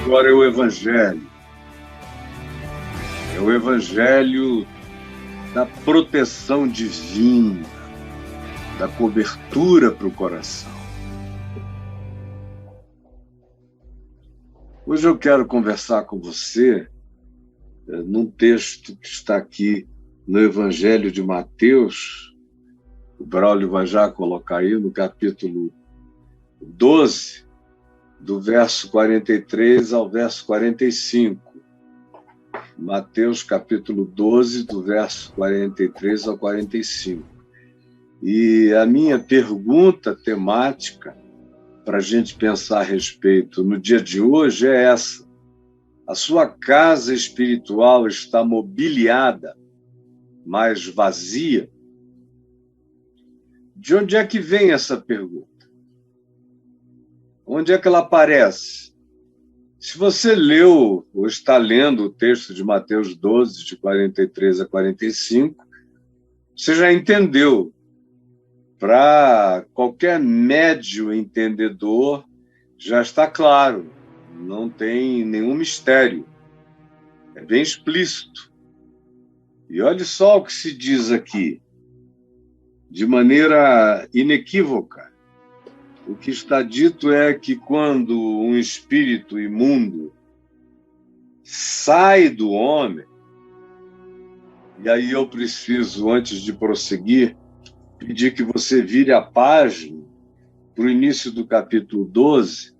agora é o Evangelho. É o Evangelho da proteção divina, da cobertura para o coração. Hoje eu quero conversar com você num texto que está aqui no Evangelho de Mateus. O Braulio vai já colocar aí no capítulo 12, do verso 43 ao verso 45. Mateus, capítulo 12, do verso 43 ao 45. E a minha pergunta temática para a gente pensar a respeito no dia de hoje é essa: a sua casa espiritual está mobiliada, mas vazia? De onde é que vem essa pergunta? Onde é que ela aparece? Se você leu ou está lendo o texto de Mateus 12, de 43 a 45, você já entendeu. Para qualquer médio entendedor, já está claro, não tem nenhum mistério, é bem explícito. E olha só o que se diz aqui, de maneira inequívoca. O que está dito é que quando um espírito imundo sai do homem, e aí eu preciso, antes de prosseguir, pedir que você vire a página para o início do capítulo 12,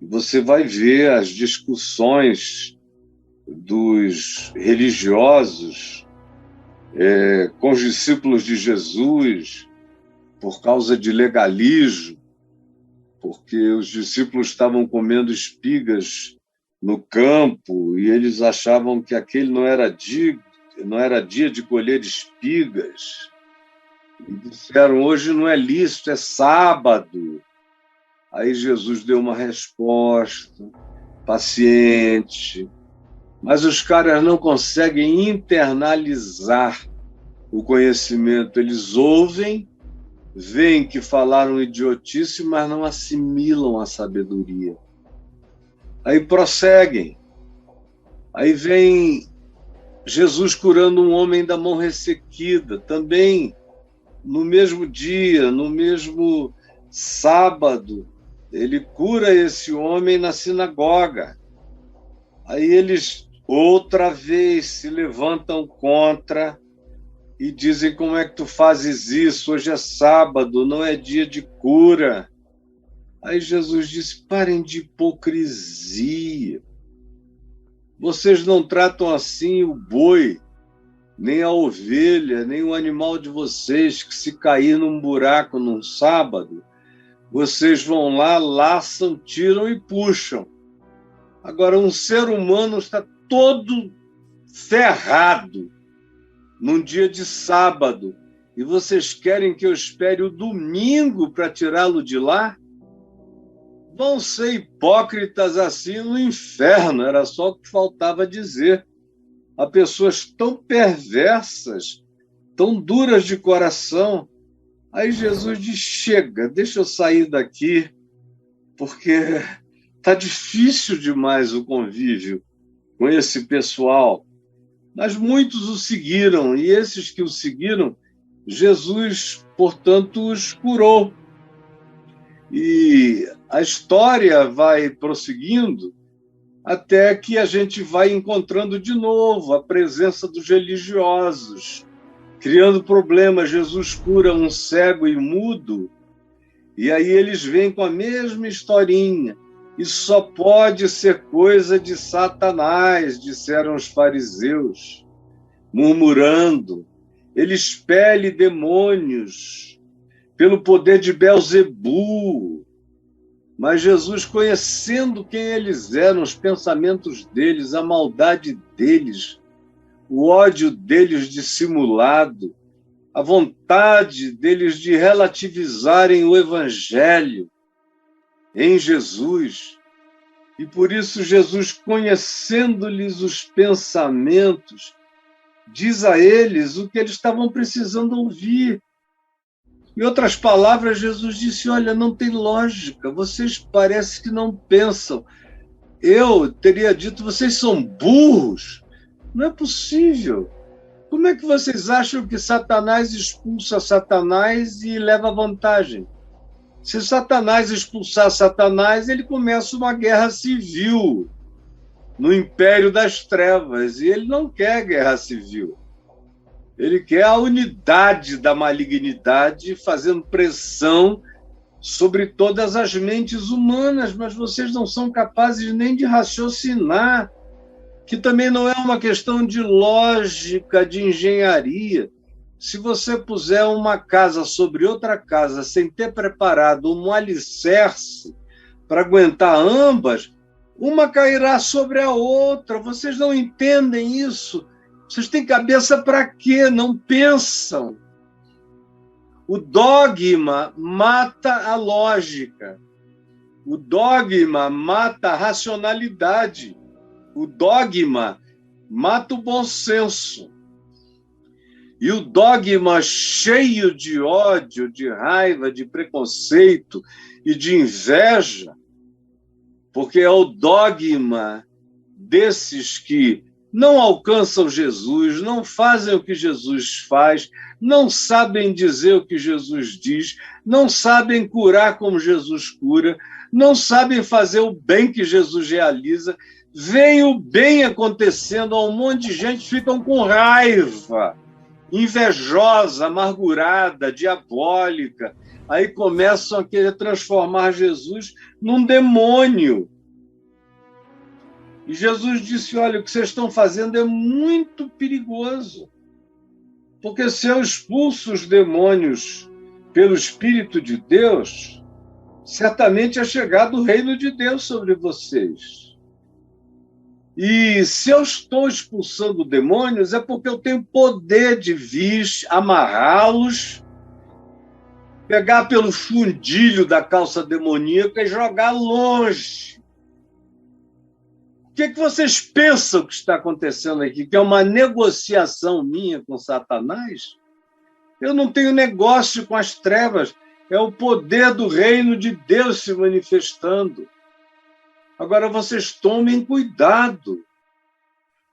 e você vai ver as discussões dos religiosos com os discípulos de Jesus por causa de legalismo, porque os discípulos estavam comendo espigas no campo e eles achavam que aquele não era dia de colher espigas. E disseram, hoje não é lícito, é sábado. Aí Jesus deu uma resposta paciente, mas os caras não conseguem internalizar o conhecimento. Eles ouvem, veem que falaram idiotice, mas não assimilam a sabedoria. Aí prosseguem. Aí vem Jesus curando um homem da mão ressequida, também no mesmo dia, no mesmo sábado, ele cura esse homem na sinagoga. Aí eles outra vez se levantam contra e dizem, como é que tu fazes isso? Hoje é sábado, não é dia de cura. Aí Jesus disse, parem de hipocrisia. Vocês não tratam assim o boi, nem a ovelha, nem o animal de vocês, que se cair num buraco num sábado, vocês vão lá, laçam, tiram e puxam. Agora, um ser humano está todo ferrado num dia de sábado, e vocês querem que eu espere o domingo para tirá-lo de lá? Vão ser hipócritas assim no inferno, era só o que faltava dizer. Há pessoas tão perversas, tão duras de coração. Aí Jesus diz, chega, deixa eu sair daqui, porque está difícil demais o convívio com esse pessoal. Mas muitos o seguiram, e esses que o seguiram, Jesus, portanto, os curou. E a história vai prosseguindo até que a gente vai encontrando de novo a presença dos religiosos, criando problemas. Jesus cura um cego e mudo, e aí eles vêm com a mesma historinha. Isso só pode ser coisa de Satanás, disseram os fariseus, murmurando. Ele expele demônios pelo poder de Belzebu. Mas Jesus, conhecendo quem eles eram, os pensamentos deles, a maldade deles, o ódio deles dissimulado, a vontade deles de relativizarem o Evangelho em Jesus. E por isso Jesus, conhecendo-lhes os pensamentos, diz a eles o que eles estavam precisando ouvir. Em outras palavras, Jesus disse, olha, não tem lógica, vocês parecem que não pensam. eu teria dito, vocês são burros. Não é possível. Como é que vocês acham que Satanás expulsa Satanás e leva vantagem? Se Satanás expulsar Satanás, ele começa uma guerra civil no império das trevas, e ele não quer guerra civil. Ele quer a unidade da malignidade, fazendo pressão sobre todas as mentes humanas, mas vocês não são capazes nem de raciocinar, que também não é uma questão de lógica, de engenharia. Se você puser uma casa sobre outra casa sem ter preparado um alicerce para aguentar ambas, uma cairá sobre a outra. Vocês não entendem isso. Vocês têm cabeça para quê? Não pensam. O dogma mata a lógica. O dogma mata a racionalidade. O dogma mata o bom senso. E o dogma cheio de ódio, de raiva, de preconceito e de inveja, porque é o dogma desses que não alcançam Jesus, não fazem o que Jesus faz, não sabem dizer o que Jesus diz, não sabem curar como Jesus cura, não sabem fazer o bem que Jesus realiza, veem o bem acontecendo, um monte de gente ficam com raiva, invejosa, amargurada, diabólica, aí começam a querer transformar Jesus num demônio. E Jesus disse, olha, o que vocês estão fazendo é muito perigoso, porque se eu expulso os demônios pelo Espírito de Deus, certamente é chegado o reino de Deus sobre vocês. E se eu estou expulsando demônios, é porque eu tenho poder de vir amarrá-los, pegar pelo fundilho da calça demoníaca e jogar longe. O que vocês pensam que está acontecendo aqui? Que é uma negociação minha com Satanás? Eu não tenho negócio com as trevas, é o poder do reino de Deus se manifestando. Agora vocês tomem cuidado,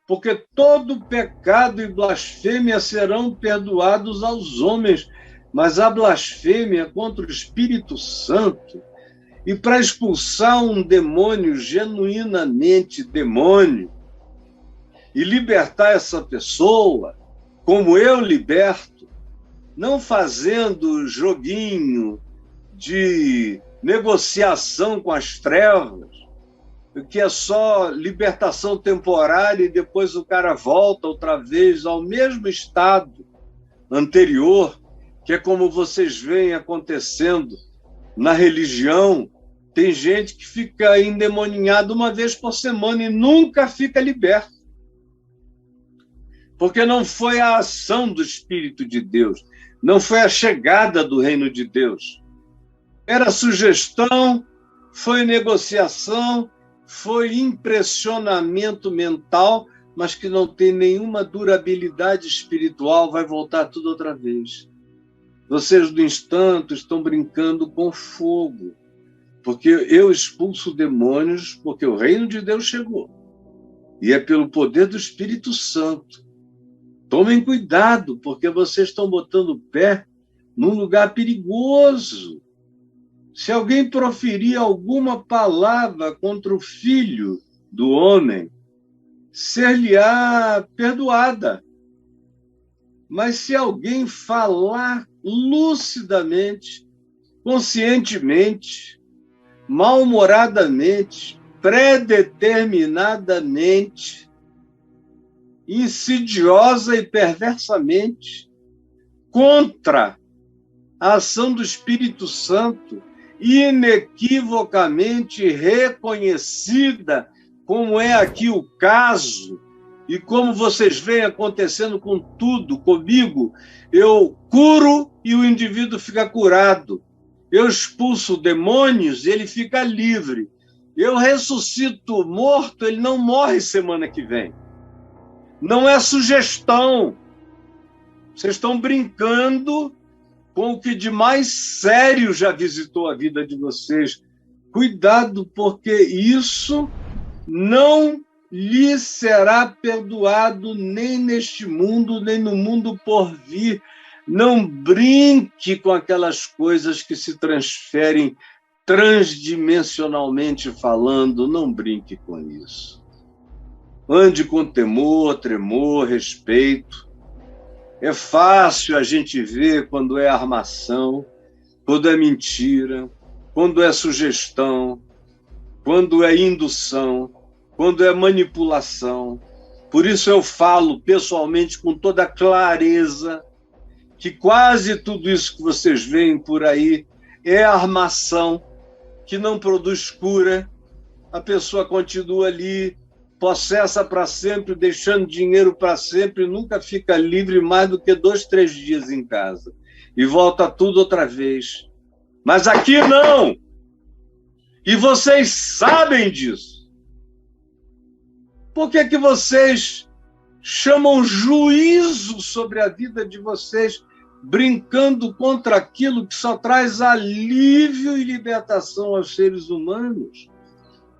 porque todo pecado e blasfêmia serão perdoados aos homens, mas a blasfêmia contra o Espírito Santo, e para expulsar um demônio genuinamente demônio, e libertar essa pessoa, como eu liberto, não fazendo joguinho de negociação com as trevas, que é só libertação temporária e depois o cara volta outra vez ao mesmo estado anterior, que é como vocês veem acontecendo na religião. Tem gente que fica endemoninhado uma vez por semana e nunca fica liberto, porque não foi a ação do Espírito de Deus, não foi a chegada do reino de Deus. Era sugestão, foi negociação, foi impressionamento mental, mas que não tem nenhuma durabilidade espiritual, vai voltar tudo outra vez. Vocês, no instante, estão brincando com fogo, porque eu expulso demônios, porque o reino de Deus chegou, e é pelo poder do Espírito Santo. Tomem cuidado, porque vocês estão botando o pé num lugar perigoso. Se alguém proferir alguma palavra contra o Filho do homem, ser-lhe-á perdoada. Mas se alguém falar lucidamente, conscientemente, mal-humoradamente, predeterminadamente, insidiosa e perversamente, contra a ação do Espírito Santo, inequivocamente reconhecida, como é aqui o caso, e como vocês veem acontecendo com tudo, comigo, eu curo e o indivíduo fica curado. Eu expulso demônios e ele fica livre. Eu ressuscito morto, ele não morre semana que vem. Não é sugestão. Vocês estão brincando com o que de mais sério já visitou a vida de vocês. Cuidado, porque isso não lhe será perdoado nem neste mundo, nem no mundo por vir. Não brinque com aquelas coisas que se transferem transdimensionalmente falando, não brinque com isso. Ande com temor, tremor, respeito. É fácil a gente ver quando é armação, quando é mentira, quando é sugestão, quando é indução, quando é manipulação. Por isso eu falo pessoalmente com toda clareza que quase tudo isso que vocês veem por aí é armação que não produz cura. A pessoa continua ali, possessa para sempre, deixando dinheiro para sempre, nunca fica livre mais do que 2, 3 dias em casa. E volta tudo outra vez. Mas aqui não! E vocês sabem disso. Por que que vocês chamam juízo sobre a vida de vocês, brincando contra aquilo que só traz alívio e libertação aos seres humanos?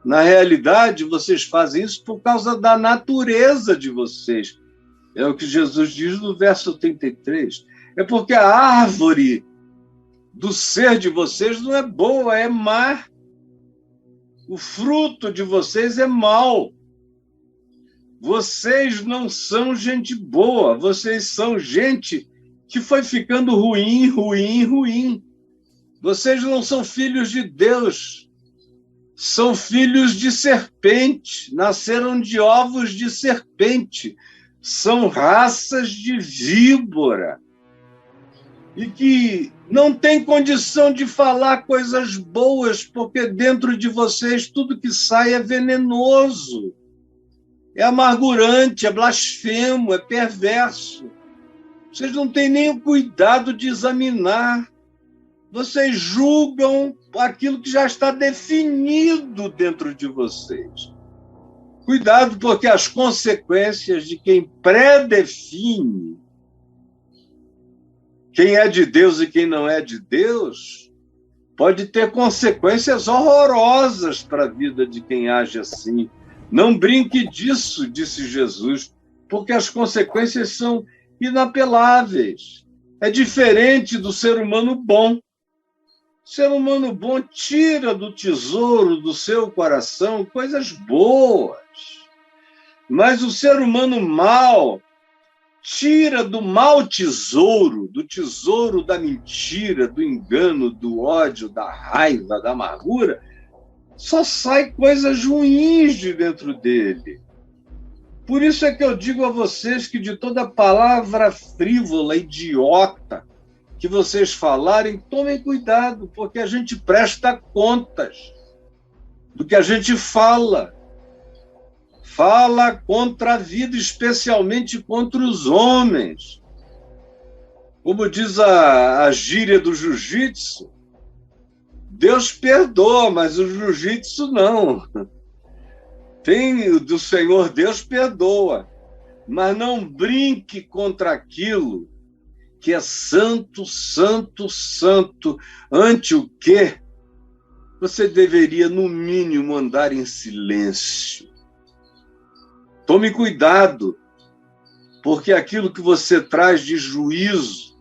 Na realidade, vocês fazem isso por causa da natureza de vocês. É o que Jesus diz no verso 33. É porque a árvore do ser de vocês não é boa, é má. O fruto de vocês é mau. Vocês não são gente boa, vocês são gente que foi ficando ruim, ruim, ruim. Vocês não são filhos de Deus, são filhos de serpente, nasceram de ovos de serpente, são raças de víbora, e que não tem condição de falar coisas boas, porque dentro de vocês tudo que sai é venenoso, é amargurante, é blasfemo, é perverso. Vocês não têm nem o cuidado de examinar. Vocês julgam aquilo que já está definido dentro de vocês. Cuidado, porque as consequências de quem predefine quem é de Deus e quem não é de Deus pode ter consequências horrorosas para a vida de quem age assim. Não brinque disso, disse Jesus, porque as consequências são inapeláveis. É diferente do ser humano bom. O ser humano bom tira do tesouro do seu coração coisas boas. Mas o ser humano mau tira do mau tesouro, do tesouro da mentira, do engano, do ódio, da raiva, da amargura, só sai coisas ruins de dentro dele. Por isso é que eu digo a vocês que de toda palavra frívola, idiota, que vocês falarem, tomem cuidado, porque a gente presta contas do que a gente fala. Fala contra a vida, especialmente contra os homens. Como diz a gíria do jiu-jitsu, Deus perdoa, mas o jiu-jitsu não. Tem do Senhor, Deus perdoa, mas não brinque contra aquilo que é santo, santo, santo, ante o que você deveria, no mínimo, andar em silêncio. Tome cuidado, porque aquilo que você traz de juízo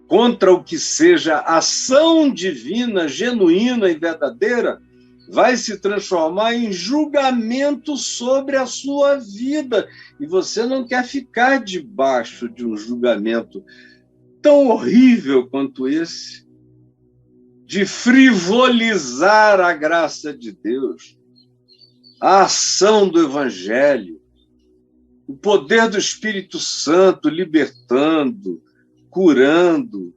contra o que seja ação divina, genuína e verdadeira, vai se transformar em julgamento sobre a sua vida. E você não quer ficar debaixo de um julgamento tão horrível quanto esse, de frivolizar a graça de Deus, a ação do Evangelho, o poder do Espírito Santo libertando, curando,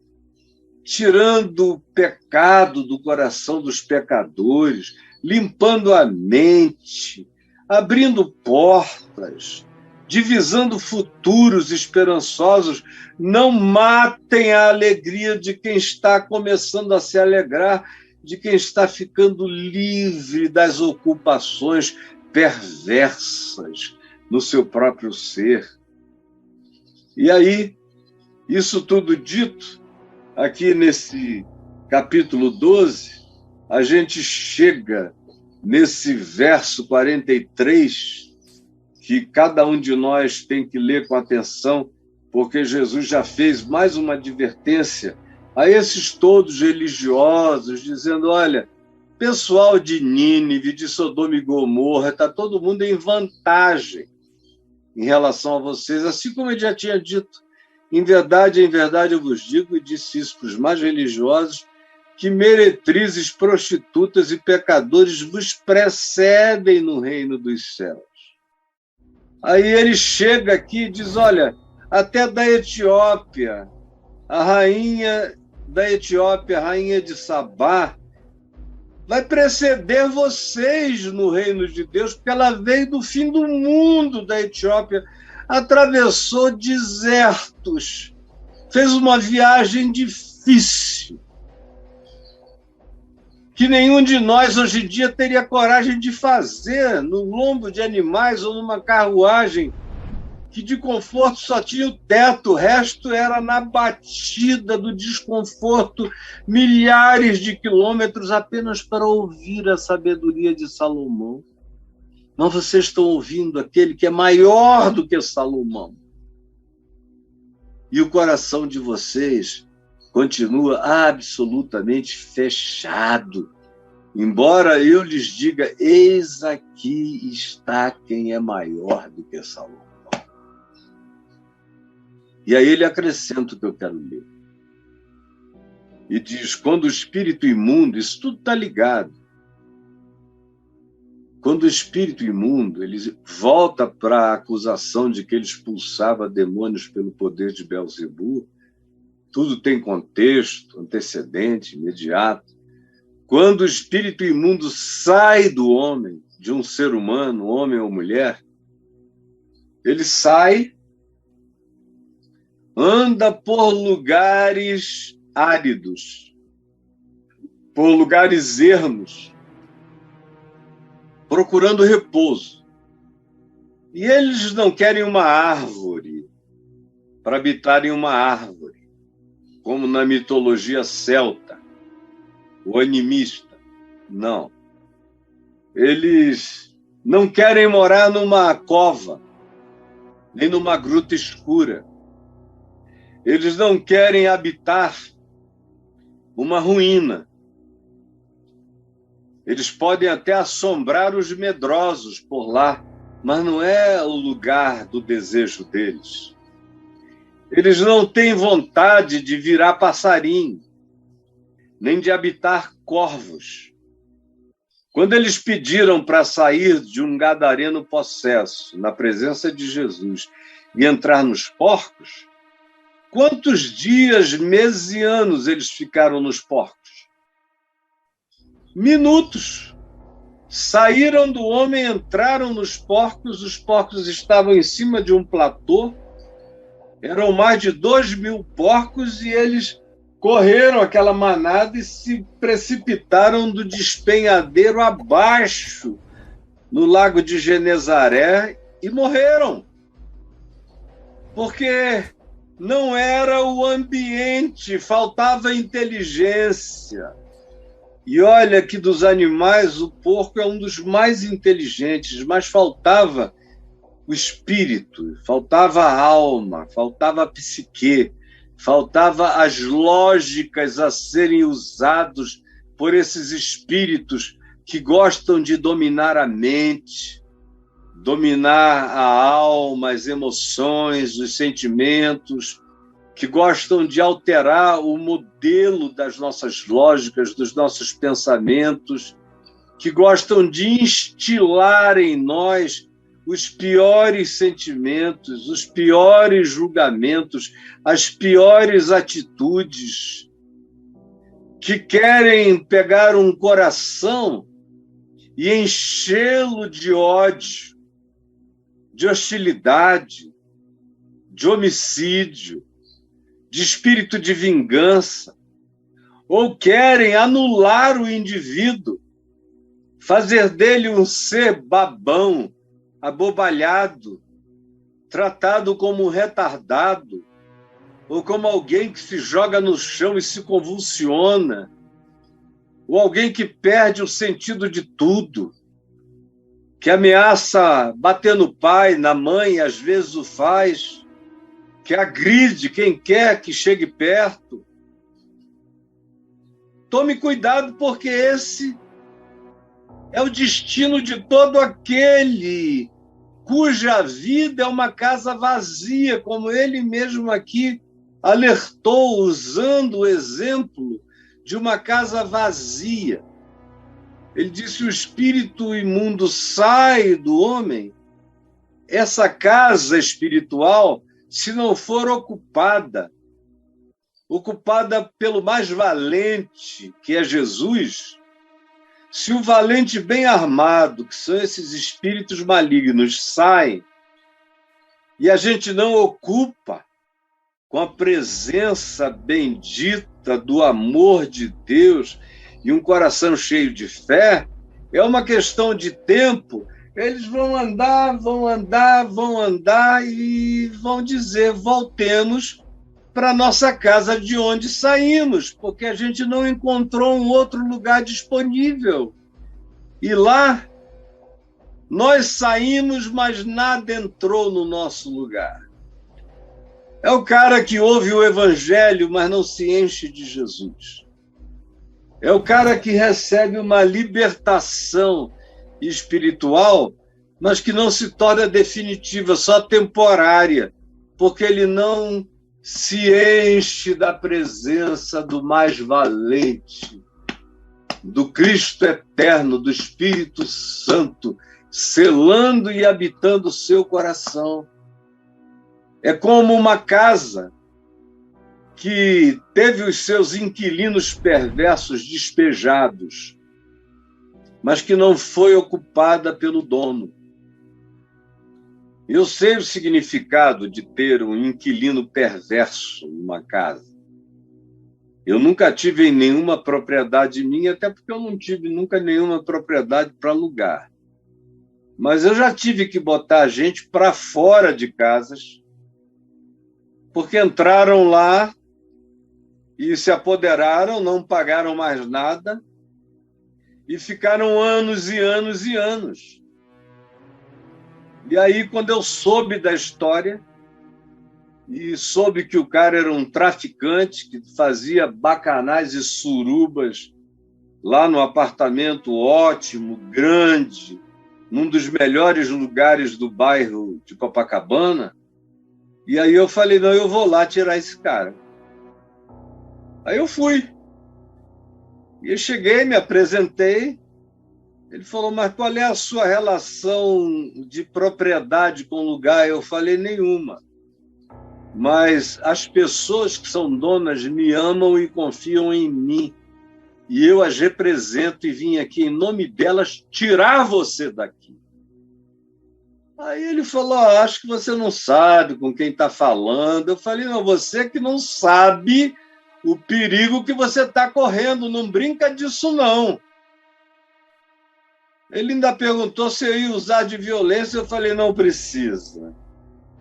tirando o pecado do coração dos pecadores, limpando a mente, abrindo portas, divisando futuros esperançosos. Não matem a alegria de quem está começando a se alegrar, de quem está ficando livre das ocupações perversas no seu próprio ser. E aí, isso tudo dito, aqui nesse capítulo 12, a gente chega nesse verso 43, que cada um de nós tem que ler com atenção, porque Jesus já fez mais uma advertência a esses todos religiosos, dizendo: olha, pessoal de Nínive, de Sodoma e Gomorra, está todo mundo em vantagem em relação a vocês, assim como ele já tinha dito. Em verdade, eu vos digo, e disse isso para os mais religiosos, que meretrizes, prostitutas e pecadores vos precedem no reino dos céus. Aí ele chega aqui e diz: olha, até da Etiópia, a rainha da Etiópia, a rainha de Sabá, vai preceder vocês no reino de Deus, porque ela veio do fim do mundo da Etiópia, atravessou desertos, fez uma viagem difícil, que nenhum de nós hoje em dia teria coragem de fazer, no lombo de animais ou numa carruagem, que de conforto só tinha o teto, o resto era na batida do desconforto, milhares de quilômetros apenas para ouvir a sabedoria de Salomão. Mas vocês estão ouvindo aquele que é maior do que Salomão. E o coração de vocês continua absolutamente fechado. Embora eu lhes diga: eis aqui está quem é maior do que Salomão. E aí ele acrescenta o que eu quero ler. E diz: quando o espírito imundo, isso tudo está ligado. Quando o espírito imundo ele volta para a acusação de que ele expulsava demônios pelo poder de Belzebu, tudo tem contexto, antecedente, imediato. Quando o espírito imundo sai do homem, de um ser humano, homem ou mulher, ele sai, anda por lugares áridos, por lugares ermos, procurando repouso. E eles não querem uma árvore para habitar em uma árvore, como na mitologia celta, o animista. Não. Eles não querem morar numa cova, nem numa gruta escura. Eles não querem habitar uma ruína. Eles podem até assombrar os medrosos por lá, mas não é o lugar do desejo deles. Eles não têm vontade de virar passarinho, nem de habitar corvos. Quando eles pediram para sair de um gadareno possesso, na presença de Jesus, e entrar nos porcos, quantos dias, meses e anos eles ficaram nos porcos? Minutos. Saíram do homem, entraram nos porcos, os porcos estavam em cima de um platô, eram mais de 2.000 porcos e eles correram aquela manada e se precipitaram do despenhadeiro abaixo, no lago de Genezaré, e morreram. Porque não era o ambiente, faltava inteligência. E olha que dos animais, o porco é um dos mais inteligentes, mas faltava o espírito, faltava a alma, faltava a psique, faltava as lógicas a serem usados por esses espíritos que gostam de dominar a mente, dominar a alma, as emoções, os sentimentos, que gostam de alterar o modelo das nossas lógicas, dos nossos pensamentos, que gostam de instilar em nós os piores sentimentos, os piores julgamentos, as piores atitudes, que querem pegar um coração e enchê-lo de ódio, de hostilidade, de homicídio, de espírito de vingança, ou querem anular o indivíduo, fazer dele um ser babão, abobalhado, tratado como um retardado, ou como alguém que se joga no chão e se convulsiona, ou alguém que perde o sentido de tudo, que ameaça bater no pai, na mãe, às vezes o faz, que agride quem quer que chegue perto. Tome cuidado, porque esse é o destino de todo aquele cuja vida é uma casa vazia, como ele mesmo aqui alertou, usando o exemplo de uma casa vazia. Ele disse: o espírito imundo sai do homem. Essa casa espiritual, se não for ocupada pelo mais valente, que é Jesus, se o valente bem armado, que são esses espíritos malignos, saem e a gente não ocupa com a presença bendita do amor de Deus e um coração cheio de fé, é uma questão de tempo. Eles vão andar e vão dizer: voltemos para a nossa casa de onde saímos, porque a gente não encontrou um outro lugar disponível. E lá nós saímos, mas nada entrou no nosso lugar. É o cara que ouve o evangelho, mas não se enche de Jesus. É o cara que recebe uma libertação espiritual, mas que não se torna definitiva, só temporária, porque ele não se enche da presença do mais valente, do Cristo eterno, do Espírito Santo, selando e habitando o seu coração. É como uma casa que teve os seus inquilinos perversos despejados, mas que não foi ocupada pelo dono. Eu sei o significado de ter um inquilino perverso numa casa. Eu nunca tive nenhuma propriedade minha, até porque eu não tive nunca nenhuma propriedade para alugar. Mas eu já tive que botar a gente para fora de casas, porque entraram lá e se apoderaram, não pagaram mais nada e ficaram anos e anos e anos. E aí, quando eu soube da história e soube que o cara era um traficante que fazia bacanais e surubas lá no apartamento ótimo, grande, num dos melhores lugares do bairro de Copacabana, e aí eu falei: não, eu vou lá tirar esse cara. Aí eu fui. E eu cheguei, me apresentei. Ele falou: mas qual é a sua relação de propriedade com o lugar? Eu falei: nenhuma. Mas as pessoas que são donas me amam e confiam em mim. E eu as represento e vim aqui em nome delas tirar você daqui. Aí ele falou: acho que você não sabe com quem está falando. Eu falei: não, você que não sabe o perigo que você está correndo, não brinca disso, não. Ele ainda perguntou se eu ia usar de violência. Eu falei: não precisa.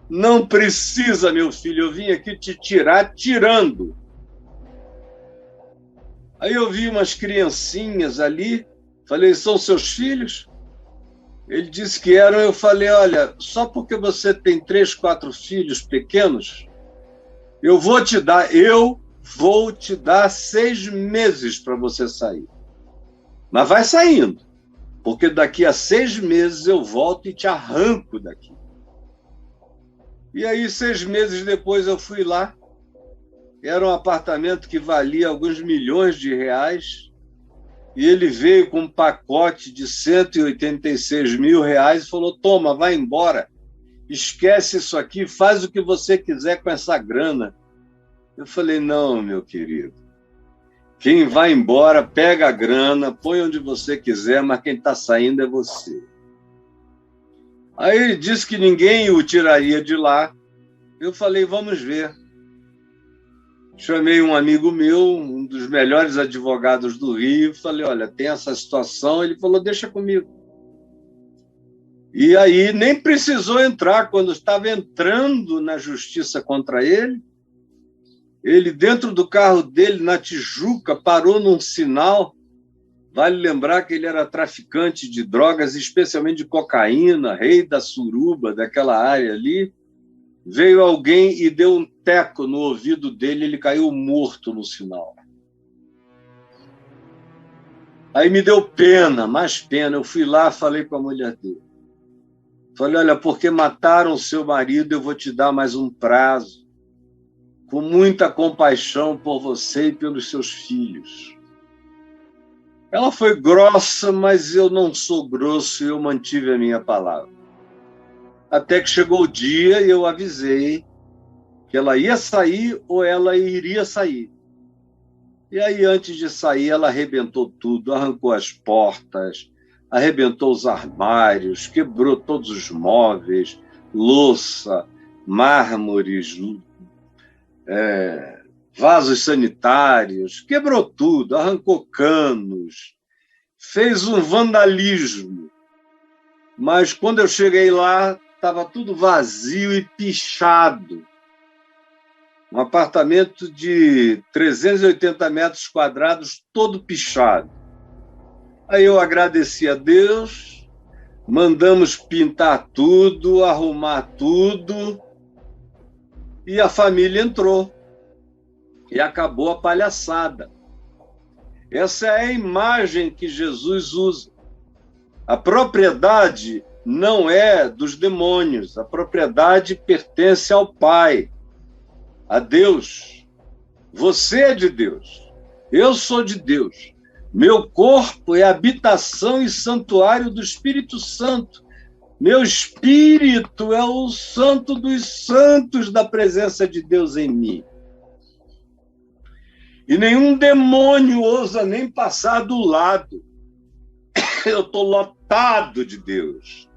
Não precisa, meu filho. Eu vim aqui te tirar tirando. Aí eu vi umas criancinhas ali. Falei: são seus filhos? Ele disse que eram. Eu falei: olha, só porque você tem 3, 4 filhos pequenos, eu vou te dar 6 meses para você sair. Mas vai saindo, porque daqui a 6 meses eu volto e te arranco daqui. E aí, 6 meses depois, eu fui lá. Era um apartamento que valia alguns milhões de reais. E ele veio com um pacote de 186 mil reais e falou: toma, vai embora. Esquece isso aqui, faz o que você quiser com essa grana. Eu falei: não, meu querido. Quem vai embora, pega a grana, põe onde você quiser, mas quem está saindo é você. Aí ele disse que ninguém o tiraria de lá. Eu falei: vamos ver. Chamei um amigo meu, um dos melhores advogados do Rio, falei: olha, tem essa situação. Ele falou: deixa comigo. E aí nem precisou entrar. Quando estava entrando na justiça contra ele, dentro do carro dele, na Tijuca, parou num sinal Vale lembrar que ele era traficante de drogas, especialmente de cocaína, rei da suruba, daquela área ali. Veio alguém e deu um teco no ouvido dele, ele caiu morto no sinal. Aí me deu pena, mais pena. Eu fui lá, falei com a mulher dele. Falei, olha, porque mataram seu marido, eu vou te dar mais um prazo, com muita compaixão por você e pelos seus filhos. Ela foi grossa, mas eu não sou grosso e eu mantive a minha palavra. Até que chegou o dia e eu avisei que ela ia sair ou ela iria sair. E aí, antes de sair, ela arrebentou tudo, arrancou as portas, arrebentou os armários, quebrou todos os móveis, louça, mármores, vasos sanitários, quebrou tudo, arrancou canos, fez um vandalismo. Mas quando eu cheguei lá, estava tudo vazio e pichado. Um apartamento de 380 metros quadrados, todo pichado. Aí eu agradeci a Deus, mandamos pintar tudo, arrumar tudo, e a família entrou. E acabou a palhaçada. Essa é a imagem que Jesus usa. A propriedade não é dos demônios, a propriedade pertence ao Pai, a Deus. Você é de Deus, eu sou de Deus. Meu corpo é habitação e santuário do Espírito Santo. Meu espírito é o santo dos santos da presença de Deus em mim. E nenhum demônio ousa nem passar do lado. Eu estou lotado de Deus.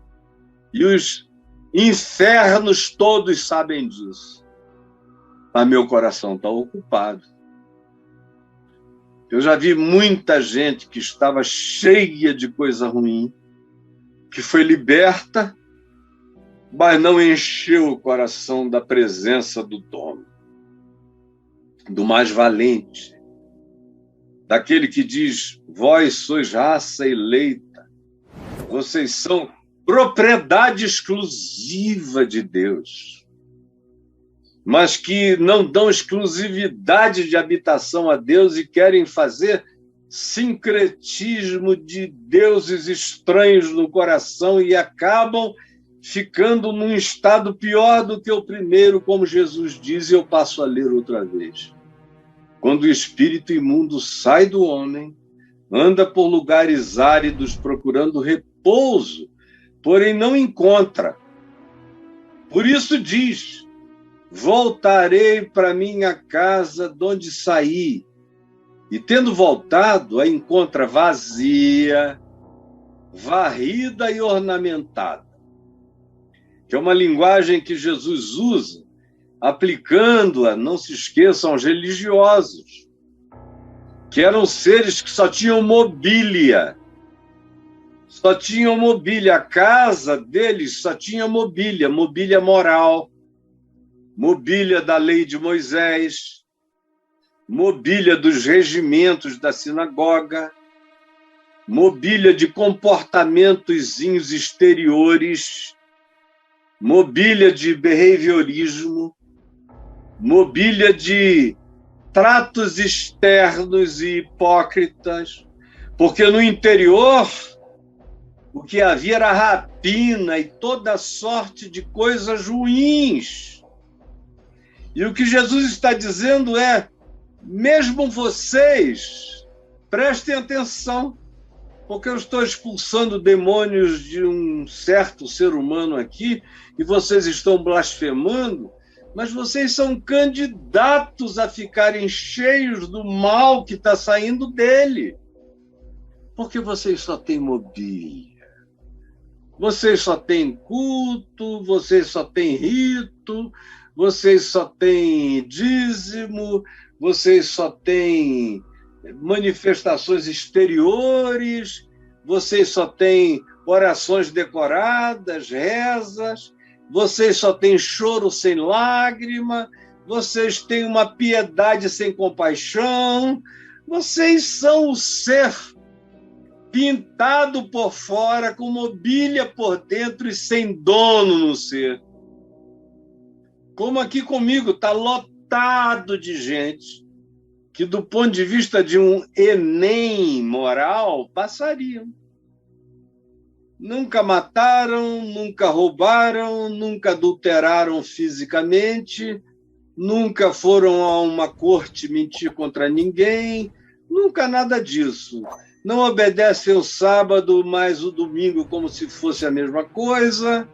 E os infernos todos sabem disso. Mas meu coração está ocupado. Eu já vi muita gente que estava cheia de coisa ruim, que foi liberta, mas não encheu o coração da presença do dono, do mais valente, daquele que diz, vós sois raça eleita, vocês são propriedade exclusiva de Deus, mas que não dão exclusividade de habitação a Deus e querem fazer sincretismo de deuses estranhos no coração e acabam ficando num estado pior do que o primeiro, como Jesus diz, e eu passo a ler outra vez. Quando o espírito imundo sai do homem, anda por lugares áridos procurando repouso, porém não encontra. Por isso diz, voltarei para minha casa de onde saí, e tendo voltado, a encontra vazia, varrida e ornamentada. Que é uma linguagem que Jesus usa, aplicando-a, não se esqueçam, aos religiosos, que eram seres que só tinham mobília. Só tinham mobília. A casa deles só tinha mobília, mobília moral, mobília da lei de Moisés, mobília dos regimentos da sinagoga, mobília de comportamentozinhos exteriores, mobília de behaviorismo, mobília de tratos externos e hipócritas, porque no interior o que havia era rapina e toda sorte de coisas ruins. E o que Jesus está dizendo é, mesmo vocês, prestem atenção, porque eu estou expulsando demônios de um certo ser humano aqui, e vocês estão blasfemando, mas vocês são candidatos a ficarem cheios do mal que está saindo dele. Porque vocês só têm mobília. Vocês só têm culto, vocês só têm rito, vocês só têm dízimo, vocês só têm manifestações exteriores, vocês só têm orações decoradas, rezas, vocês só têm choro sem lágrima, vocês têm uma piedade sem compaixão, vocês são o ser pintado por fora, com mobília por dentro e sem dono no ser. Como aqui comigo, está lotado de gente que, do ponto de vista de um Enem moral, passariam. Nunca mataram, nunca roubaram, nunca adulteraram fisicamente, nunca foram a uma corte mentir contra ninguém, nunca nada disso. Não obedecem o sábado, mas o domingo como se fosse a mesma coisa.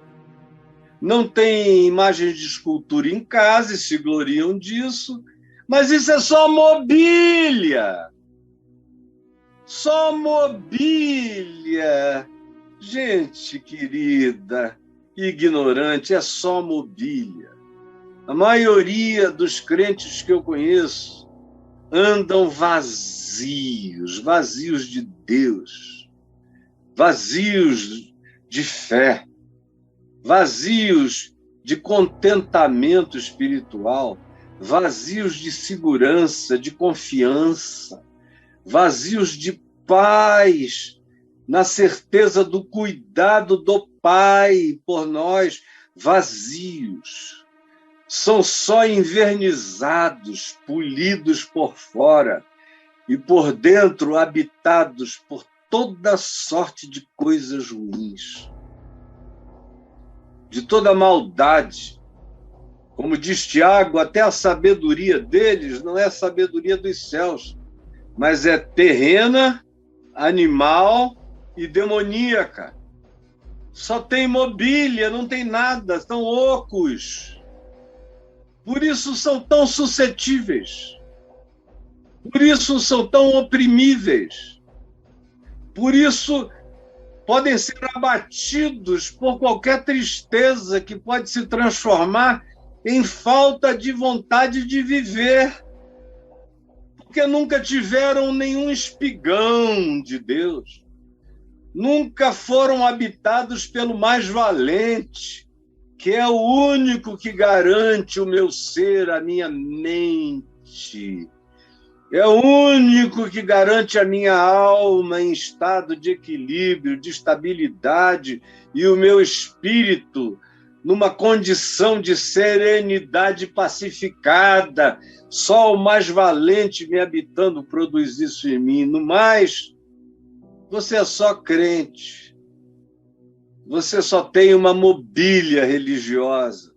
Não tem imagens de escultura em casa e se gloriam disso. Mas isso é só mobília. Só mobília. Gente querida, ignorante, é só mobília. A maioria dos crentes que eu conheço andam vazios, vazios de Deus, vazios de fé, vazios de contentamento espiritual, vazios de segurança, de confiança, vazios de paz, na certeza do cuidado do Pai por nós, vazios. São só envernizados, polidos por fora e por dentro habitados por toda sorte de coisas ruins, de toda maldade. Como diz Tiago, até a sabedoria deles não é a sabedoria dos céus, mas é terrena, animal e demoníaca. Só tem mobília, não tem nada, estão ocos. Por isso são tão suscetíveis. Por isso são tão oprimíveis. Por isso podem ser abatidos por qualquer tristeza que pode se transformar em falta de vontade de viver, porque nunca tiveram nenhum espigão de Deus. Nunca foram habitados pelo mais valente, que é o único que garante o meu ser, a minha mente. É o único que garante a minha alma em estado de equilíbrio, de estabilidade, e o meu espírito numa condição de serenidade pacificada. Só o mais valente me habitando produz isso em mim. No mais, você é só crente. Você só tem uma mobília religiosa,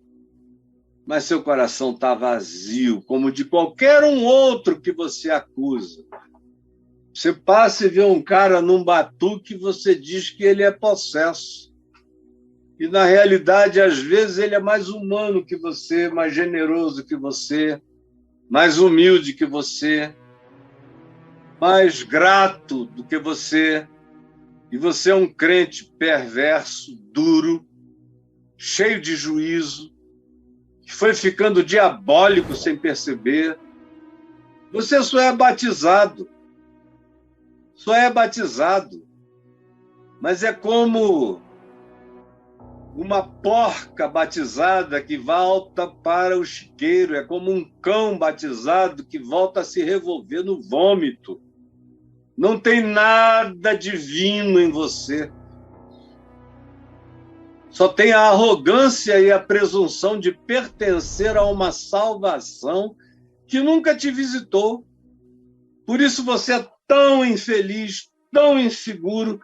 mas seu coração está vazio, como de qualquer um outro que você acusa. Você passa e vê um cara num batuque e você diz que ele é possesso. E, na realidade, às vezes, ele é mais humano que você, mais generoso que você, mais humilde que você, mais grato do que você. E você é um crente perverso, duro, cheio de juízo, que foi ficando diabólico sem perceber. Você só é batizado. Só é batizado. Mas é como uma porca batizada que volta para o chiqueiro, é como um cão batizado que volta a se revolver no vômito. Não tem nada divino em você. Só tem a arrogância e a presunção de pertencer a uma salvação que nunca te visitou. Por isso você é tão infeliz, tão inseguro,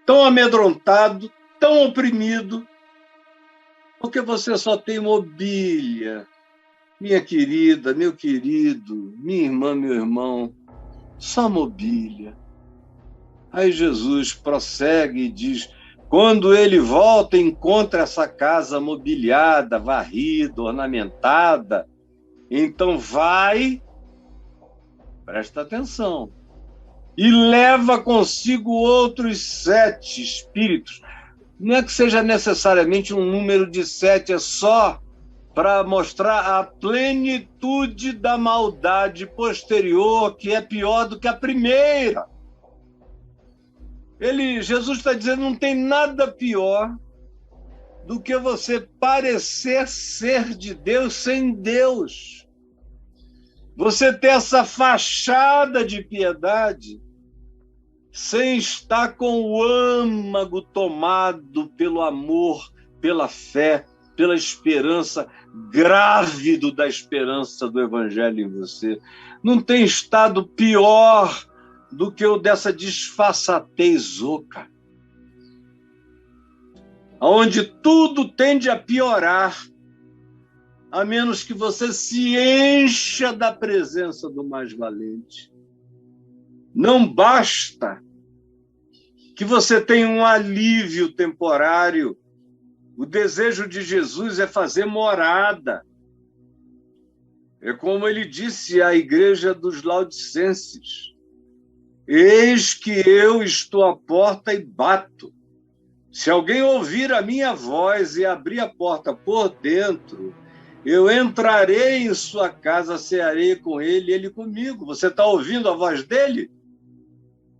tão amedrontado, tão oprimido, porque você só tem mobília. Minha querida, meu querido, minha irmã, meu irmão, só mobília. Aí Jesus prossegue e diz: quando ele volta e encontra essa casa mobiliada, varrida, ornamentada, então vai, presta atenção, e leva consigo outros 7 espíritos. Não é que seja necessariamente um número de 7, é só para mostrar a plenitude da maldade posterior, que é pior do que a primeira. Jesus está dizendo, não tem nada pior do que você parecer ser de Deus sem Deus. Você ter essa fachada de piedade sem estar com o âmago tomado pelo amor, pela fé, pela esperança, grávido da esperança do Evangelho em você. Não tem estado pior do que o dessa disfarçatez oca, onde tudo tende a piorar, a menos que você se encha da presença do mais valente. Não basta que você tenha um alívio temporário. O desejo de Jesus é fazer morada. É como ele disse à igreja dos Laodicenses: eis que eu estou à porta e bato. Se alguém ouvir a minha voz e abrir a porta por dentro, eu entrarei em sua casa, cearei com ele e ele comigo. Você está ouvindo a voz dele?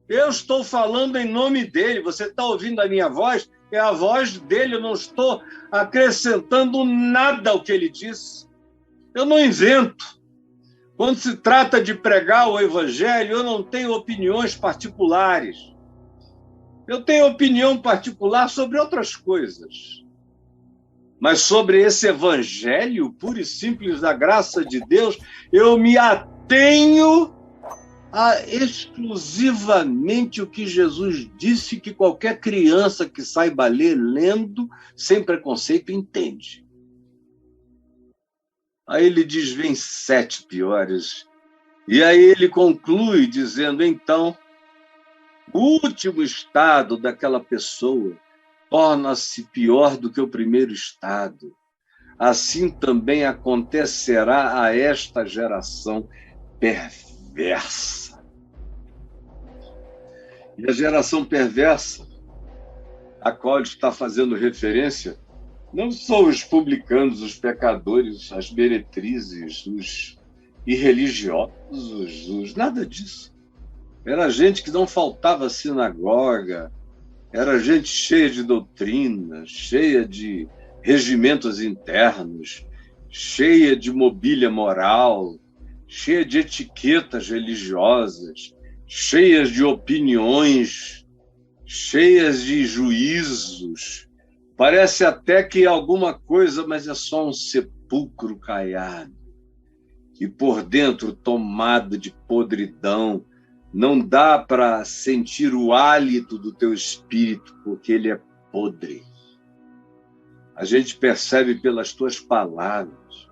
Eu estou falando em nome dele. Você está ouvindo a minha voz? É a voz dele. Eu não estou acrescentando nada ao que ele disse. Eu não invento. Quando se trata de pregar o Evangelho, eu não tenho opiniões particulares. Eu tenho opinião particular sobre outras coisas. Mas sobre esse Evangelho puro e simples da graça de Deus, eu me atenho a exclusivamente o que Jesus disse que qualquer criança que saiba ler, lendo, sem preconceito, entende. Aí ele diz, vem 7 piores. E aí ele conclui dizendo, então, o último estado daquela pessoa torna-se pior do que o primeiro estado. Assim também acontecerá a esta geração perversa. E a geração perversa, a qual ele está fazendo referência, não são os publicanos, os pecadores, as meretrizes, os irreligiosos, nada disso. Era gente que não faltava sinagoga, era gente cheia de doutrina, cheia de regimentos internos, cheia de mobília moral, cheia de etiquetas religiosas, cheias de opiniões, cheias de juízos. Parece até que é alguma coisa, mas é só um sepulcro caiado. E por dentro tomado de podridão, não dá para sentir o hálito do teu espírito, porque ele é podre. A gente percebe pelas tuas palavras,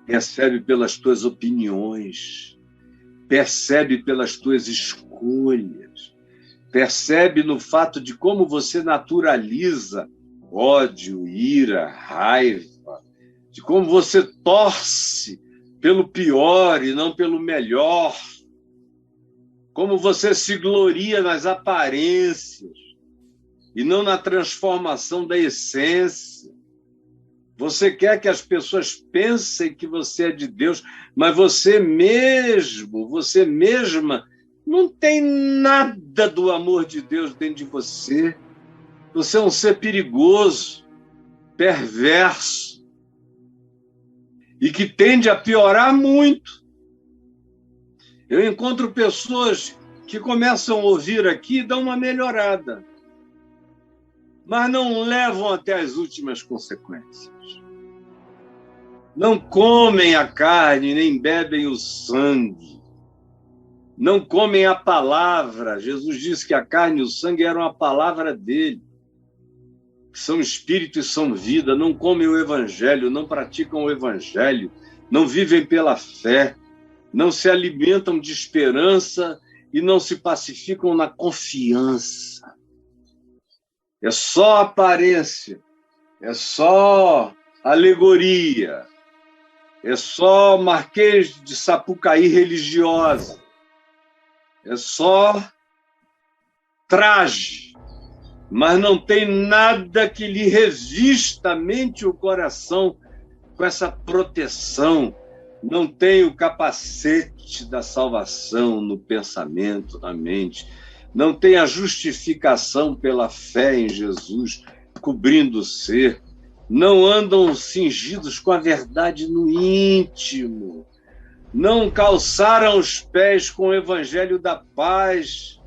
percebe pelas tuas opiniões, percebe pelas tuas escolhas, percebe no fato de como você naturaliza ódio, ira, raiva, de como você torce pelo pior e não pelo melhor, como você se gloria nas aparências e não na transformação da essência. Você quer que as pessoas pensem que você é de Deus, mas você mesmo, você mesma, não tem nada do amor de Deus dentro de você. Você é um ser perigoso, perverso, e que tende a piorar muito. Eu encontro pessoas que começam a ouvir aqui e dão uma melhorada, mas não levam até as últimas consequências. Não comem a carne, nem bebem o sangue. Não comem a palavra. Jesus disse que a carne e o sangue eram a palavra dele. São espírito e são vida. Não comem o evangelho, não praticam o evangelho, não vivem pela fé, não se alimentam de esperança e não se pacificam na confiança. É só aparência, é só alegoria, é só Marquês de Sapucaí religiosa, é só traje, mas não tem nada que lhe revista a mente e o coração com essa proteção. Não tem o capacete da salvação no pensamento, na mente. Não tem a justificação pela fé em Jesus, cobrindo o ser. Não andam cingidos com a verdade no íntimo. Não calçaram os pés com o evangelho da paz.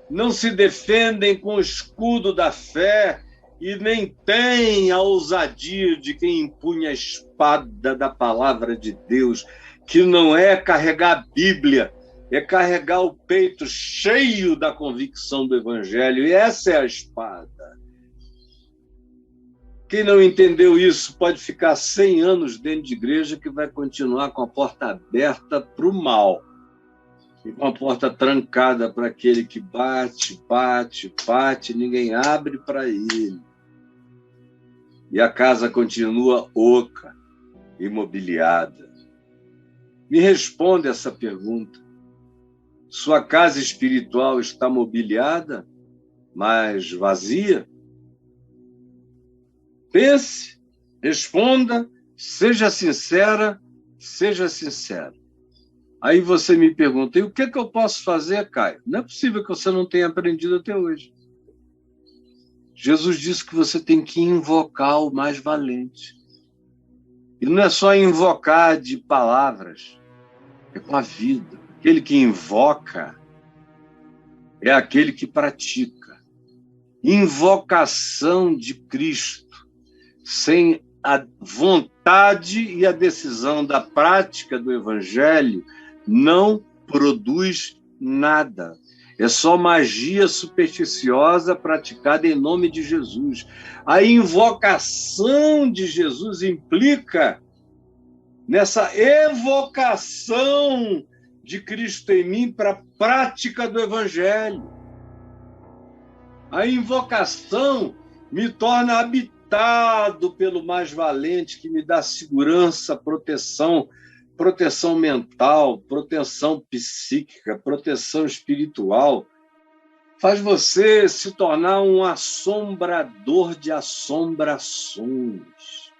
não se defendem com o escudo da fé e nem têm a ousadia de quem empunha a espada da palavra de Deus, que não é carregar a Bíblia, é carregar o peito cheio da convicção do Evangelho, e essa é a espada. Quem não entendeu isso pode ficar 100 anos dentro de igreja que vai continuar com a porta aberta para o mal e com a porta trancada para aquele que bate, ninguém abre para ele. E a casa continua oca, imobiliada. Me responde essa pergunta. Sua casa espiritual está mobiliada, mas vazia? Pense, responda, seja sincera, seja sincero. Aí você me pergunta, e o que eu posso fazer, Caio? Não é possível que você não tenha aprendido até hoje. Jesus disse que você tem que invocar o mais valente. E não é só invocar de palavras, é com a vida. Aquele que invoca é aquele que pratica. Invocação de Cristo, sem a vontade e a decisão da prática do Evangelho, não produz nada. É só magia supersticiosa praticada em nome de Jesus. A invocação de Jesus implica nessa evocação de Cristo em mim para a prática do Evangelho. A invocação me torna habitado pelo mais valente, que me dá segurança, proteção mental, proteção psíquica, proteção espiritual. Faz você se tornar um assombrador de assombrações,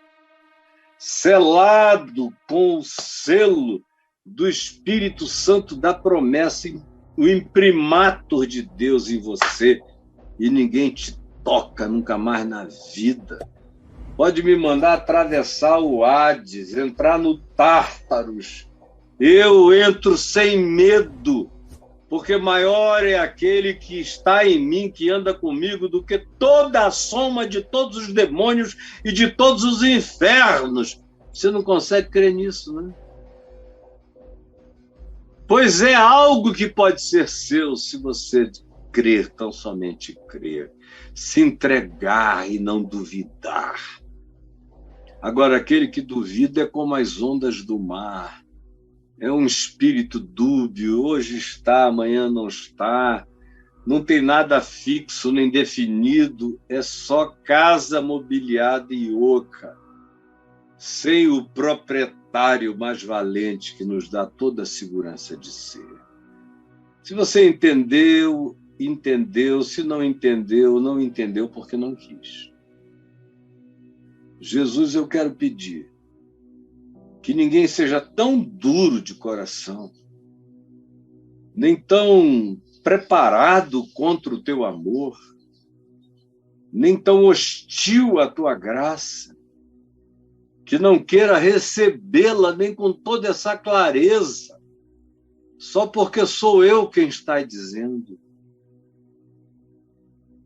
selado com o selo do Espírito Santo da promessa, o imprimatur de Deus em você, e ninguém te toca nunca mais na vida. Pode me mandar atravessar o Hades, entrar no Tártaros. Eu entro sem medo, porque maior é aquele que está em mim, que anda comigo, do que toda a soma de todos os demônios e de todos os infernos. Você não consegue crer nisso, né? Pois é algo que pode ser seu se você crer, tão somente crer. Se entregar e não duvidar. Agora, aquele que duvida é como as ondas do mar. É um espírito dúbio, hoje está, amanhã não está. Não tem nada fixo nem definido, é só casa mobiliada e oca, sem o proprietário mais valente que nos dá toda a segurança de ser. Se você entendeu, entendeu. Se não entendeu, não entendeu porque não quis. Jesus, eu quero pedir que ninguém seja tão duro de coração, nem tão preparado contra o teu amor, nem tão hostil à tua graça, que não queira recebê-la nem com toda essa clareza, só porque sou eu quem está dizendo.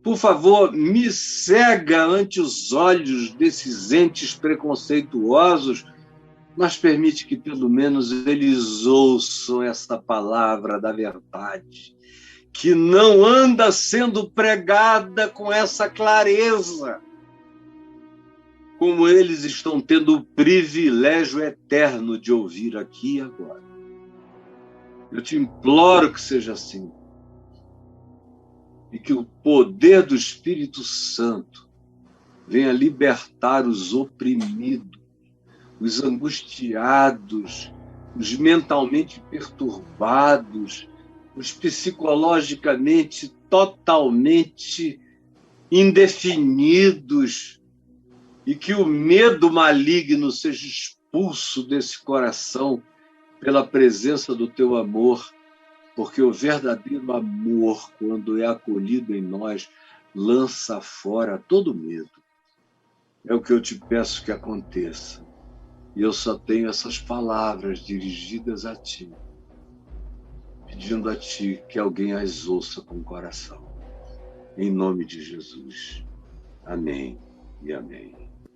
Por favor, me cega ante os olhos desses entes preconceituosos, mas permite que pelo menos eles ouçam esta palavra da verdade, que não anda sendo pregada com essa clareza, como eles estão tendo o privilégio eterno de ouvir aqui e agora. Eu te imploro que seja assim. E que o poder do Espírito Santo venha libertar os oprimidos, os angustiados, os mentalmente perturbados, os psicologicamente totalmente indefinidos, e que o medo maligno seja expulso desse coração pela presença do teu amor, porque o verdadeiro amor, quando é acolhido em nós, lança fora todo medo. É o que eu te peço que aconteça. E eu só tenho essas palavras dirigidas a ti. pedindo a Ti que alguém as ouça com o coração. Em nome de Jesus. Amém e amém.